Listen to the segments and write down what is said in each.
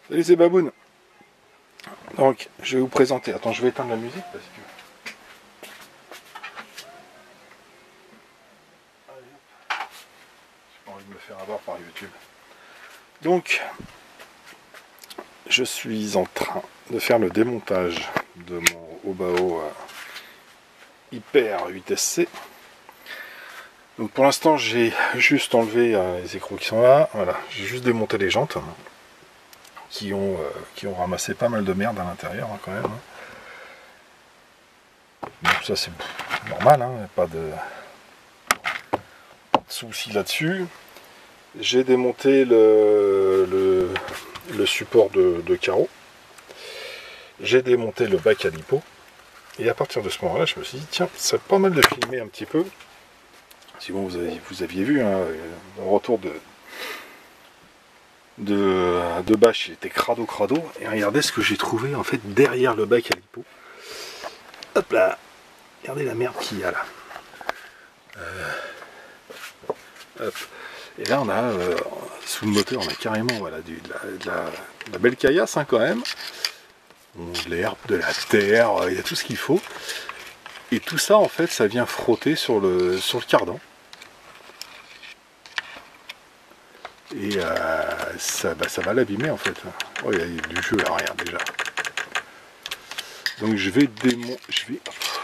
Salut, c'est Baboun. Donc, je vais vous présenter. Attends, je vais éteindre la musique parce que. Allez, hop. J'ai pas envie de me faire avoir par YouTube. Donc, je suis en train de faire le démontage de mon Obao Hyper 8SC. Donc, pour l'instant, j'ai juste enlevé les écrous qui sont là. Voilà, j'ai juste démonté les jantes qui ont ramassé pas mal de merde à l'intérieur quand même. Donc ça c'est normal, pas de souci là-dessus. J'ai démonté le support de carreau. J'ai démonté le bac à lipo. Et à partir de ce moment-là, je me suis dit, tiens, c'est pas mal de filmer un petit peu. Si bon, vous aviez vu, mon retour de bâche, il était crado. Et regardez ce que j'ai trouvé en fait derrière le bac à lipo. Hop là, regardez la merde qu'il y a là. Hop. Et là on a sous le moteur on a carrément voilà, de la belle caillasse quand même. De l'herbe, de la terre, il y a tout ce qu'il faut. Et tout ça en fait ça vient frotter sur le cardan. Et ça va l'abîmer en fait. Oh, il y a du jeu là, regarde déjà. Donc je vais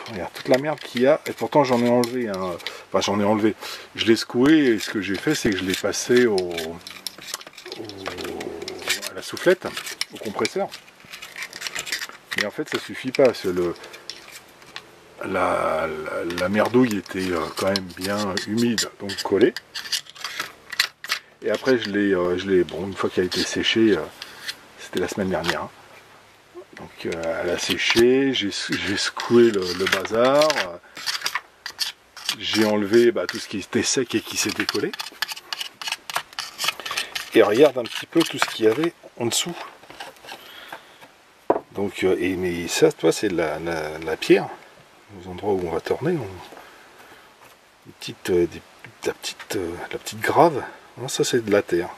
regarde toute la merde qu'il y a. Et pourtant j'en ai enlevé enfin j'en ai enlevé. Je l'ai secoué et ce que j'ai fait c'est que je l'ai passé à la soufflette, au compresseur. Mais en fait ça suffit pas. Parce que la merdouille était quand même bien humide, donc collée. Et après je l'ai bon, une fois qu'elle a été séchée, c'était la semaine dernière. Donc elle a séché, j'ai secoué le bazar, j'ai enlevé tout ce qui était sec et qui s'est décollé. Et regarde un petit peu tout ce qu'il y avait en dessous. Donc, mais ça, toi, c'est de la pierre. Aux endroits où on va tourner, la petite grave. Non, ça, c'est de la terre.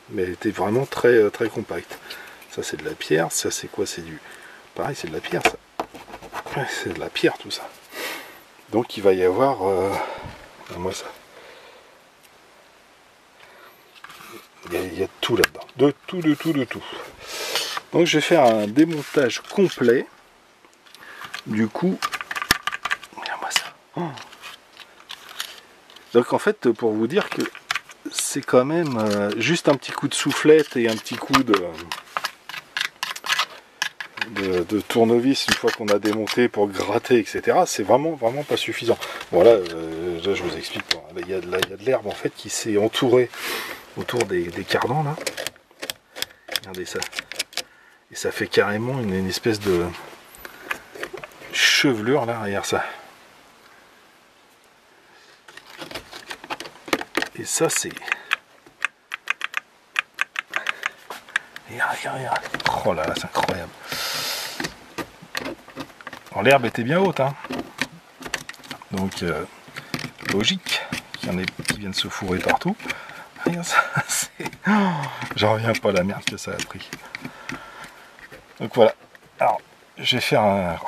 Mais elle était vraiment très, très compacte. Ça, c'est de la pierre. Ça, c'est quoi? C'est du... Pareil, c'est de la pierre, ça. Ouais, c'est de la pierre, tout ça. Donc, il va y avoir... moi, ça... Il y a tout là-dedans. De tout. Donc, je vais faire un démontage complet. Du coup... Regarde-moi ça. Oh. Donc, en fait, pour vous dire que c'est quand même juste un petit coup de soufflette et un petit coup de tournevis une fois qu'on a démonté pour gratter, etc. C'est vraiment pas suffisant. Voilà, là je vous explique. Il y a de l'herbe en fait qui s'est entourée autour des cardans là. Regardez ça. Et ça fait carrément une espèce de chevelure là, regarde ça. Et ça c'est... Regarde. Oh là là, c'est incroyable. L'herbe était bien haute, donc logique qu'il y en ait qui viennent se fourrer partout. Regarde ça, j'en reviens pas à la merde que ça a pris. Donc voilà. Alors, je vais faire un...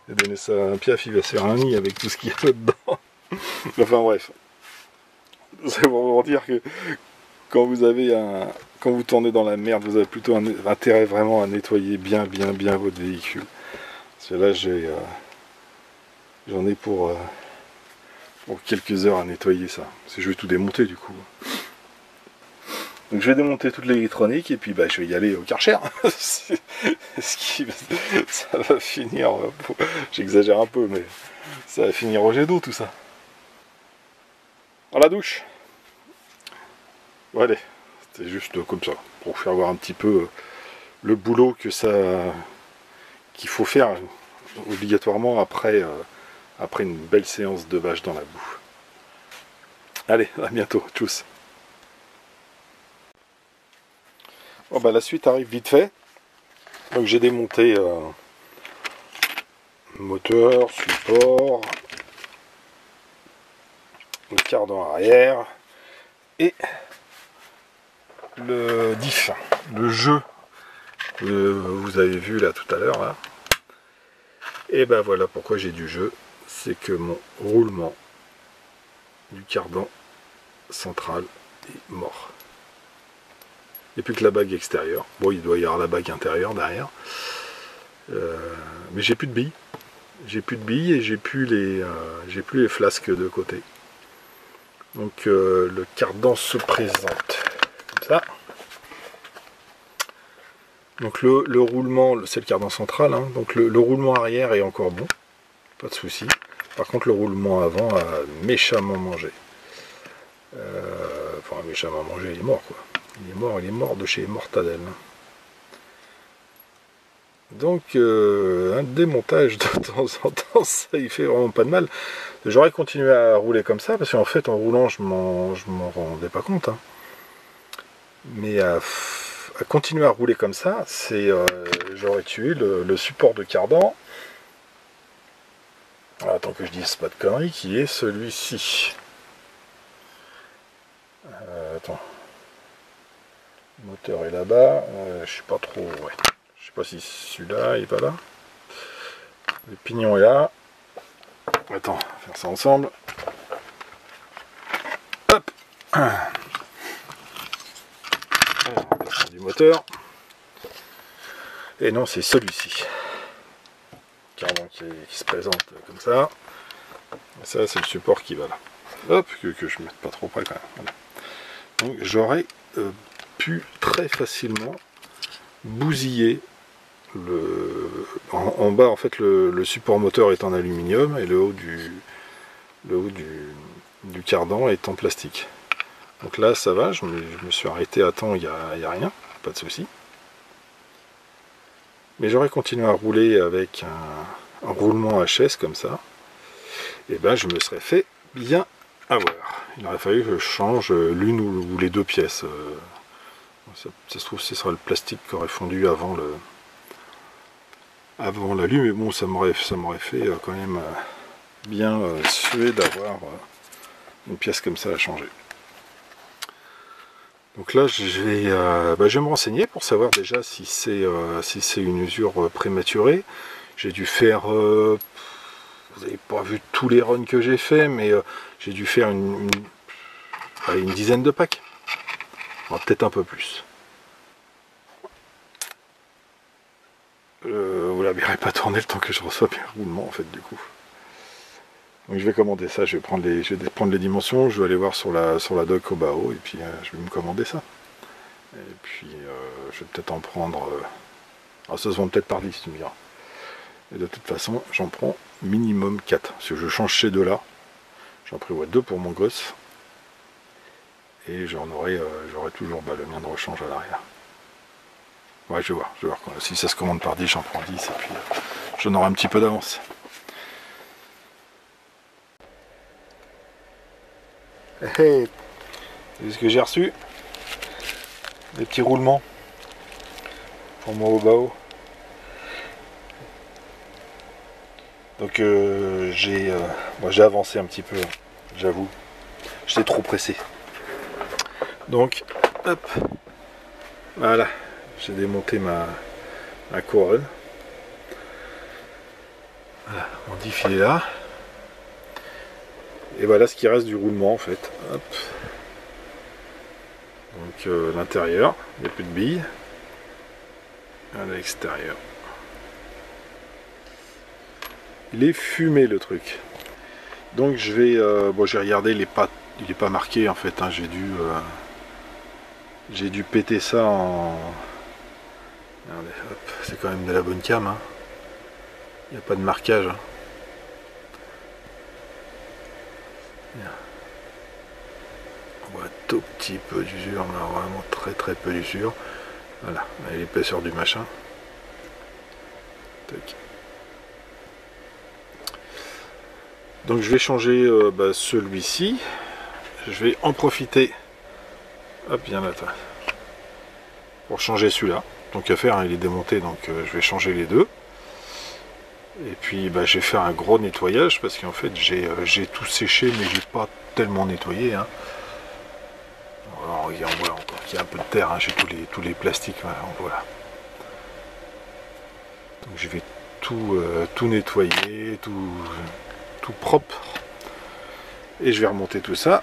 J'ai donné ça à un piaf, il va se faire un nid avec tout ce qu'il y a là-dedans. Enfin bref. C'est pour vous dire que quand vous tournez dans la merde, vous avez plutôt un intérêt vraiment à nettoyer bien votre véhicule. Parce que là, j'en ai pour quelques heures à nettoyer ça. Parce que je vais tout démonter du coup. Donc je vais démonter toute l'électronique et puis je vais y aller au Karcher. Ça va finir, j'exagère un peu, mais ça va finir au jet d'eau tout ça. Dans la douche. Bon, allez, c'était juste comme ça, pour faire voir un petit peu le boulot qu'il faut faire obligatoirement après une belle séance de bâche dans la boue. Allez, à bientôt, tchuss. Bon, la suite arrive vite fait. Donc j'ai démonté moteur, support, le cardan arrière et le diff, le jeu que vous avez vu là tout à l'heure là. Et ben voilà pourquoi j'ai du jeu, c'est que mon roulement du cardan central est mort. Il n'y a plus que la bague extérieure. Bon, il doit y avoir la bague intérieure derrière. Mais j'ai plus de billes. J'ai plus de billes et j'ai plus les flasques de côté. Donc le cardan se présente comme ça. Donc le roulement, c'est le cardan central, hein. Donc le roulement arrière est encore bon, pas de souci. Par contre le roulement avant a méchamment mangé. Enfin méchamment mangé, il est mort quoi. Il est mort de chez Mortadelle. Donc un démontage de temps en temps, ça il fait vraiment pas de mal. J'aurais continué à rouler comme ça, parce qu'en fait en roulant je m'en rendais pas compte. Hein. Mais à continuer à rouler comme ça, c'est j'aurais tué le support de cardan. Alors, attends que je dise pas de conneries, qui est celui-ci. Attends. Le moteur est là-bas. Je sais pas trop. Ouais. Je sais pas si celui-là il va là. Le pignon est là. Attends, on va faire ça ensemble. Hop. Du moteur. Et non, c'est celui-ci. Cardan qui se présente comme ça. Et ça, c'est le support qui va là. Hop, que je ne mette pas trop près quand même. Voilà. Donc j'aurais pu très facilement bousiller en bas. En fait, le support moteur est en aluminium et le haut du cardan est en plastique. Donc là, ça va. Je me suis arrêté à temps. Il n'y a rien, pas de souci. Mais j'aurais continué à rouler avec un roulement HS comme ça. Et ben, je me serais fait bien avoir. Il aurait fallu que je change l'une ou les deux pièces. Ça se trouve ce sera le plastique qui aurait fondu avant l'alu, mais bon ça m'aurait fait quand même bien suer d'avoir une pièce comme ça à changer. Donc là je vais me renseigner pour savoir déjà si c'est une usure prématurée. J'ai dû faire vous n'avez pas vu tous les runs que j'ai fait, mais j'ai dû faire une dizaine de packs. Peut-être un peu plus. Vous la verrez pas tourner le temps que je reçois bien le roulement en fait du coup. Donc je vais commander ça, je vais prendre les dimensions, je vais aller voir sur la dock Cobao et puis je vais me commander ça. Et puis je vais peut-être en prendre. Alors ça se vend peut-être par 10, tu me diras. Et de toute façon, j'en prends minimum 4. Parce que je change ces deux-là. J'en prévois 2 pour mon gosse. Et j'aurai toujours le mien de rechange à l'arrière. Ouais, je vais voir. Si ça se commande par 10, j'en prends 10 et puis j'en aurai un petit peu d'avance. Hey, vous ce que j'ai reçu? Des petits roulements pour mon Obao. Donc j'ai avancé un petit peu, j'avoue. J'étais trop pressé. Donc, hop, voilà, j'ai démonté ma couronne. Voilà, mon diff il est là. Et voilà ce qui reste du roulement en fait. Hop. Donc l'intérieur, il n'y a plus de billes. À l'extérieur. Il est fumé le truc. Donc je vais j'ai regardé, il n'est pas marqué en fait, hein, j'ai dû péter ça en. Regardez, hop, c'est quand même de la bonne cam. Hein. Il n'y a pas de marquage. Hein. On voit un tout petit peu d'usure, mais vraiment très peu d'usure. Voilà, l'épaisseur du machin. Tac. Donc je vais changer celui-ci. Je vais en profiter. Hop, bien là. Pour changer celui-là. Donc à faire, hein, il est démonté, donc je vais changer les deux. Et puis je vais faire un gros nettoyage parce qu'en fait j'ai tout séché, mais j'ai pas tellement nettoyé. Hein. Alors, on voit encore qu'il y a un peu de terre, hein, j'ai tous les plastiques, voilà. Donc je vais tout nettoyer, tout propre. Et je vais remonter tout ça.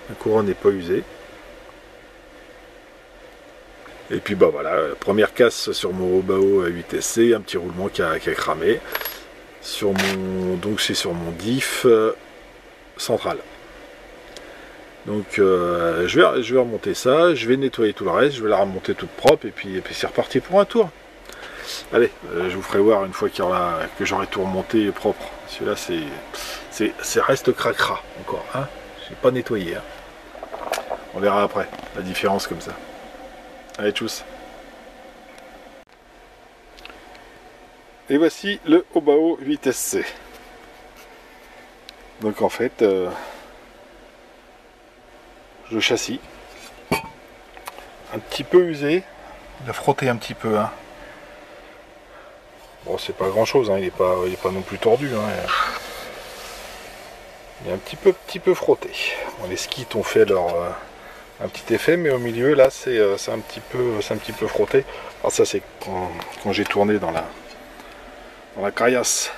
La couronne n'est pas usée. Et puis bah voilà, première casse sur mon Obao 8SC, un petit roulement qui a cramé. Donc c'est sur mon diff central. Donc je vais remonter ça, je vais nettoyer tout le reste, je vais la remonter toute propre et puis c'est reparti pour un tour. Allez, je vous ferai voir une fois que j'aurai tout remonté propre. Celui-là c'est reste cracra encore, hein. J'ai pas nettoyé, hein. On verra après la différence comme ça. Allez, tchuss. Et voici le Obao 8SC. Donc en fait, le châssis, un petit peu usé, il a frotté un petit peu, hein. Bon, c'est pas grand chose, hein. Il est pas non plus tordu, hein. Il est un petit peu frotté. Bon, les skits ont fait un petit effet, mais au milieu là c'est un petit peu frotté. Alors ça c'est quand j'ai tourné dans la caillasse,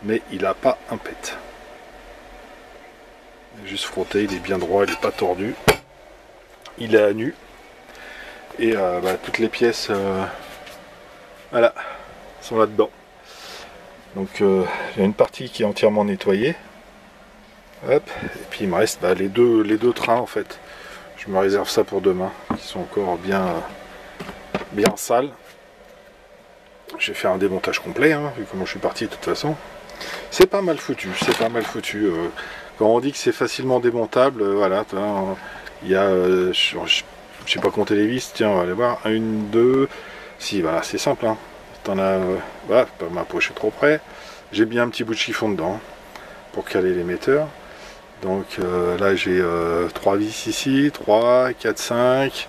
mais il n'a pas un pet. Il est juste frotté, il est bien droit, il n'est pas tordu, il est à nu et toutes les pièces voilà, sont là dedans. Donc il y a une partie qui est entièrement nettoyée. Hop, et puis il me reste les deux trains en fait. Je me réserve ça pour demain, qui sont encore bien sales. Je vais faire un démontage complet, hein, vu comment je suis parti de toute façon. C'est pas mal foutu, c'est pas mal foutu. Quand on dit que c'est facilement démontable, voilà, il y a, je sais pas compter les vis, tiens, on va aller voir, 1, 2, si, voilà, c'est simple, hein. T'en as, voilà, pas m'approcher trop près. J'ai bien un petit bout de chiffon dedans, pour caler l'émetteur. Donc là j'ai 3 vis ici, 3, 4, 5,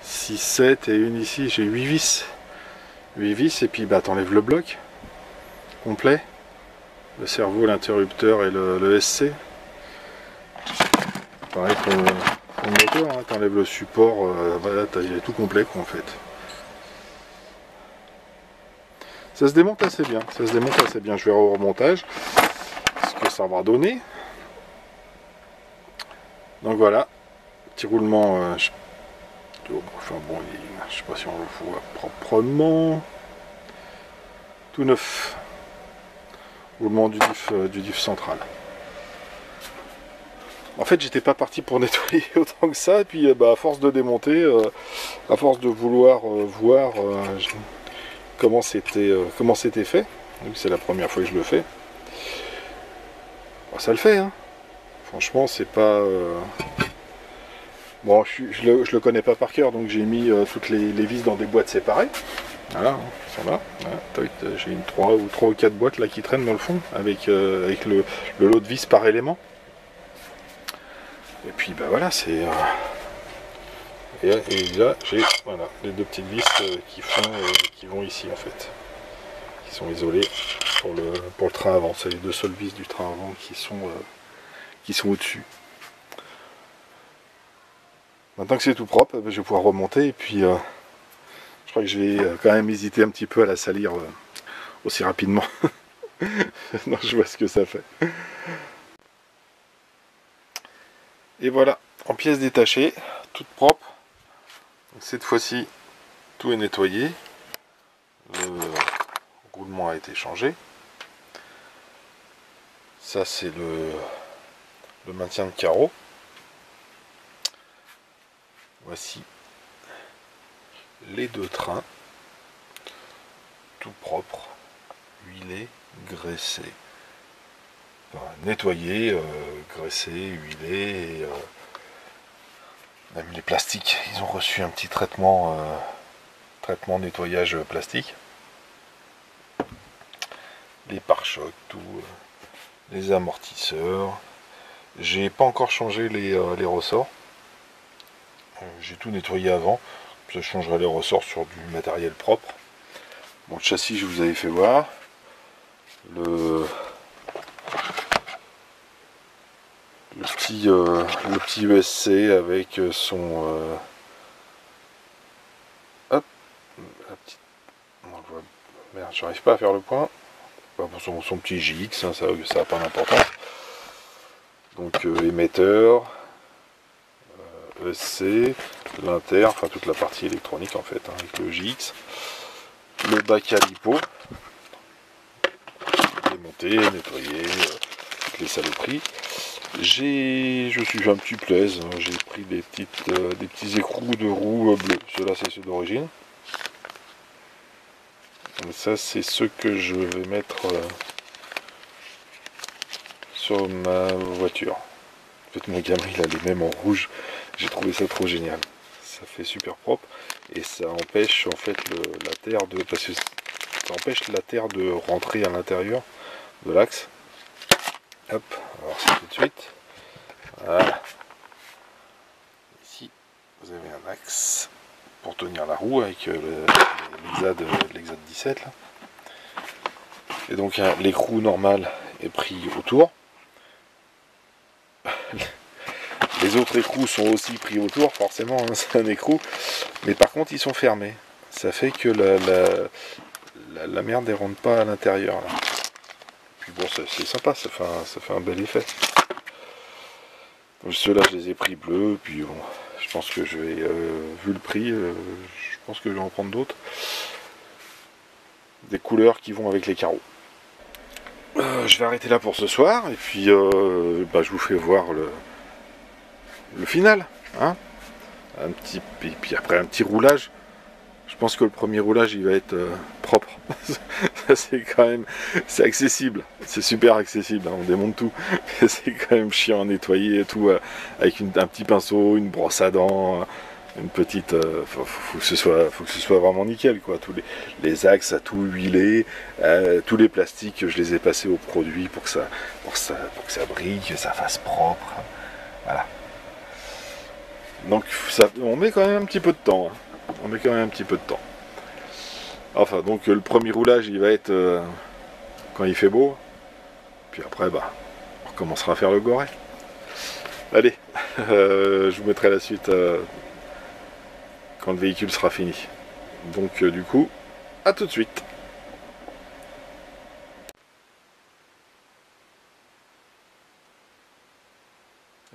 6, 7 et une ici, j'ai 8 vis. 8 vis et puis t'enlèves le bloc complet, le cerveau, l'interrupteur et le SC. Pareil pour le moteur, hein, t'enlèves le support, voilà, t'as tout complet quoi, en fait. Ça se démonte assez bien, je verrai au remontage ce que ça va donner. Donc voilà, petit roulement, enfin bon, je sais pas si on le voit proprement, tout neuf, roulement du diff central. En fait j'étais pas parti pour nettoyer autant que ça, et puis à force de démonter, à force de vouloir voir comment c'était fait, donc c'est la première fois que je le fais, ça le fait, hein. Franchement c'est pas... Bon, je le connais pas par cœur, donc j'ai mis toutes les vis dans des boîtes séparées. Voilà, ils sont là. Voilà. J'ai une 3 ou 4 boîtes là qui traînent dans le fond, avec le lot de vis par élément. Et puis voilà, c'est... Et là, j'ai voilà, les deux petites vis qui vont ici en fait. Qui sont isolées pour le train avant. C'est les deux seules vis du train avant qui sont au-dessus. Maintenant que c'est tout propre, je vais pouvoir remonter et puis je crois que je vais quand même hésiter un petit peu à la salir aussi rapidement. Non, je vois ce que ça fait. Et voilà, en pièces détachées, toutes propres. Donc cette fois-ci, tout est nettoyé. Le roulement a été changé. Ça c'est le maintien de carreau. Voici les deux trains, tout propre, huilé, graissé, enfin, nettoyé, graissé, huilé, et même les plastiques, ils ont reçu un petit traitement nettoyage plastique. Les pare-chocs, tout, les amortisseurs. J'ai pas encore changé les ressorts. J'ai tout nettoyé avant. Je changerai les ressorts sur du matériel propre. Bon, le châssis, je vous avais fait voir. le petit USC avec son... hop, la petite... on le voit, merde, j'arrive pas à faire le point. Pour son petit JX, hein, ça n'a pas d'importance. Donc émetteur, ESC, l'inter, enfin toute la partie électronique en fait, hein, avec le JX. Le bac à lipo, démonté, nettoyé, toutes les saloperies. Je suis un petit plaise, hein, j'ai pris des petits écrous de roues bleues. Ceux-là c'est ceux d'origine. Ça c'est ceux que je vais mettre sur ma voiture. En fait mon gamin il a les mêmes en rouge. J'ai trouvé ça trop génial. Ça fait super propre et ça empêche en fait la terre de... parce que ça empêche la terre de rentrer à l'intérieur de l'axe. Hop, alors c'est tout de suite. Voilà. Ici vous avez un axe pour tenir la roue avec l'Exad 17 là. Et donc l'écrou normal est pris autour. Les autres écrous sont aussi pris autour, forcément, hein, c'est un écrou. Mais par contre, ils sont fermés. Ça fait que la merde ne rentre pas à l'intérieur. Puis bon, c'est sympa, ça fait un bel effet. Ceux-là, je les ai pris bleus. Puis bon, je pense que je vais, vu le prix, je pense que je vais en prendre d'autres. Des couleurs qui vont avec les carreaux. Je vais arrêter là pour ce soir. Et puis, je vous fais voir le final, hein, et puis après un petit roulage. Je pense que le premier roulage il va être propre. C'est quand même, c'est accessible, c'est super accessible, hein, on démonte tout. C'est quand même chiant à nettoyer et tout, avec un petit pinceau, une brosse à dents, une petite, faut que ce soit vraiment nickel quoi. Tous les axes à tout huiler, tous les plastiques je les ai passés au produit pour que ça brille, que ça fasse propre. Voilà. Donc on met quand même un petit peu de temps. Hein. On met quand même un petit peu de temps. Enfin, donc le premier roulage, il va être quand il fait beau. Puis après, on recommencera à faire le goret. Allez, je vous mettrai la suite quand le véhicule sera fini. Donc du coup, à tout de suite.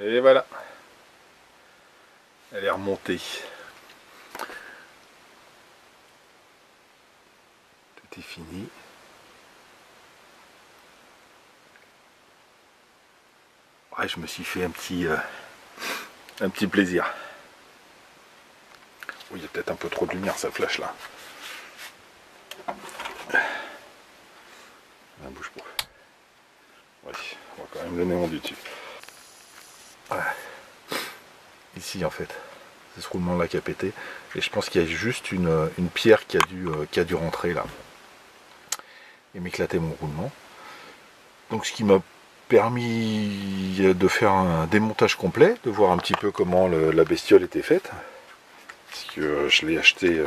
Et voilà. Elle est remontée. Tout est fini. Ouais, je me suis fait un petit plaisir. Oui, il y a peut-être un peu trop de lumière, ça flash là. Bouge pas. Oui, on va quand même le néon du dessus. Ouais. Ici en fait. C'est ce roulement là qui a pété. Et je pense qu'il y a juste une pierre qui a dû rentrer là. Et m'éclater mon roulement. Donc ce qui m'a permis de faire un démontage complet, de voir un petit peu comment la bestiole était faite. Parce que je l'ai acheté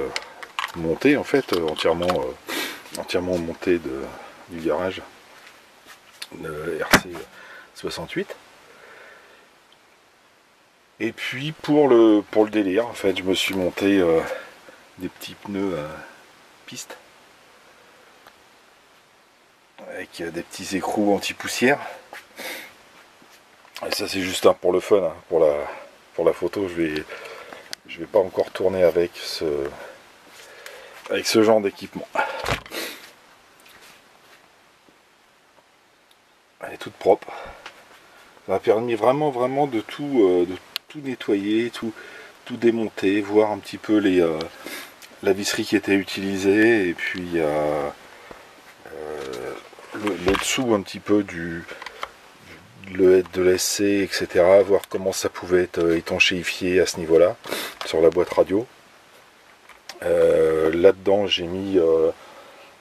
monté en fait, entièrement monté du garage de RC68. Et puis pour le délire, en fait, je me suis monté des petits pneus piste avec des petits écrous anti-poussière. Et ça c'est juste pour le fun, hein. Pour la photo, je vais pas encore tourner avec ce genre d'équipement. Elle est toute propre. Ça m'a permis vraiment de tout nettoyer, tout démonter, voir un petit peu la visserie qui était utilisée et puis le dessous un petit peu de l'ESC, etc. Voir comment ça pouvait être étanchéifié à ce niveau-là, sur la boîte radio. Là-dedans, j'ai mis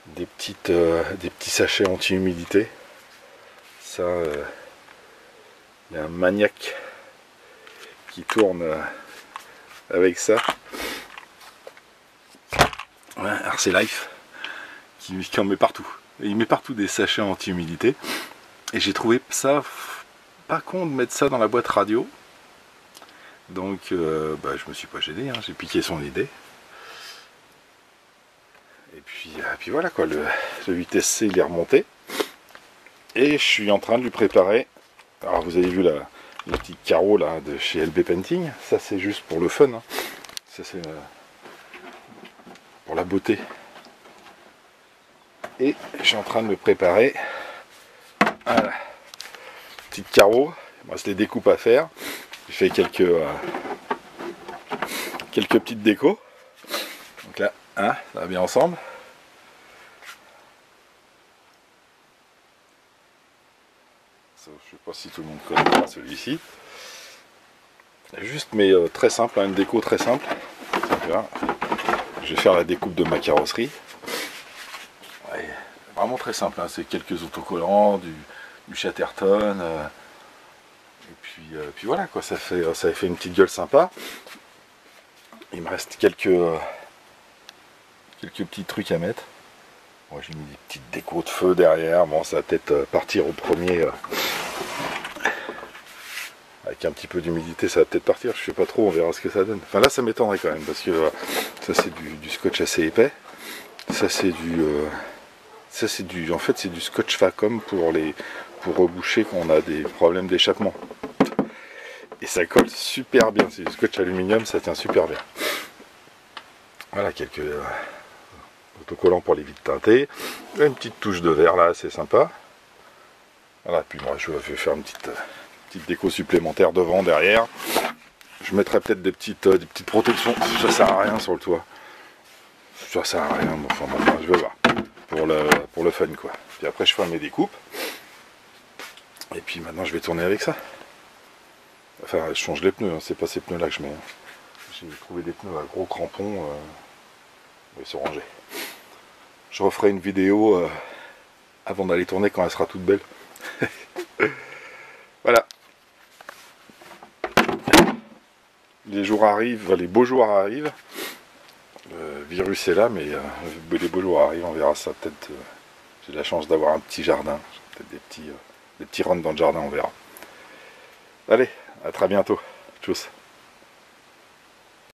des petits sachets anti-humidité. Ça, il y a un maniaque qui tourne avec ça. Ouais, RC Life qui en met partout. Et il met partout des sachets anti-humidité. Et j'ai trouvé ça pas con de mettre ça dans la boîte radio. Donc je me suis pas gêné, hein, j'ai piqué son idée. Et puis voilà quoi, le 8SC il est remonté. Et je suis en train de lui préparer. Alors vous avez vu le petit carreau là de chez LB Painting. Ça c'est juste pour le fun. Hein. Ça c'est pour la beauté. Et je suis en train de me préparer. Voilà. Petit carreau. Il me reste les découpes à faire. J'ai fait quelques petites décos. Donc là, hein, ça va bien ensemble. Je ne sais pas si tout le monde connaît celui-ci. Juste mais très simple, hein, une déco très simple. Voilà. Je vais faire la découpe de ma carrosserie. Ouais, vraiment très simple, hein. C'est quelques autocollants, du Chatterton. Et puis voilà quoi, ça a fait une petite gueule sympa. Il me reste quelques petits trucs à mettre. Moi j'ai mis des petites décos de feu derrière. Bon, ça va peut-être partir au premier. Avec un petit peu d'humidité, ça va peut-être partir. Je sais pas trop, on verra ce que ça donne. Enfin là, ça m'étonnerait quand même parce que ça c'est du scotch assez épais. Ça c'est en fait c'est du scotch Facom pour reboucher quand on a des problèmes d'échappement. Et ça colle super bien. C'est du scotch aluminium, ça tient super bien. Voilà quelques autocollants pour les vides teintées. Une petite touche de verre là, c'est sympa. Voilà, puis moi je vais faire une petite déco supplémentaire devant, derrière. Je mettrai peut-être des petites protections. Ça sert à rien sur le toit. Ça sert à rien. Bon, enfin bon, je vais voir. Pour le fun quoi. Puis après je ferai mes découpes. Et puis maintenant je vais tourner avec ça. Enfin je change les pneus, hein. C'est pas ces pneus là que je mets. J'ai trouvé des pneus à gros crampons. Ils sont rangés. Je referai une vidéo avant d'aller tourner quand elle sera toute belle. Voilà. Les jours arrivent, les beaux jours arrivent. Le virus est là, mais les beaux jours arrivent, on verra ça. Peut-être j'ai de la chance d'avoir un petit jardin. Peut-être des petits runs dans le jardin, on verra. Allez, à très bientôt. Tchuss.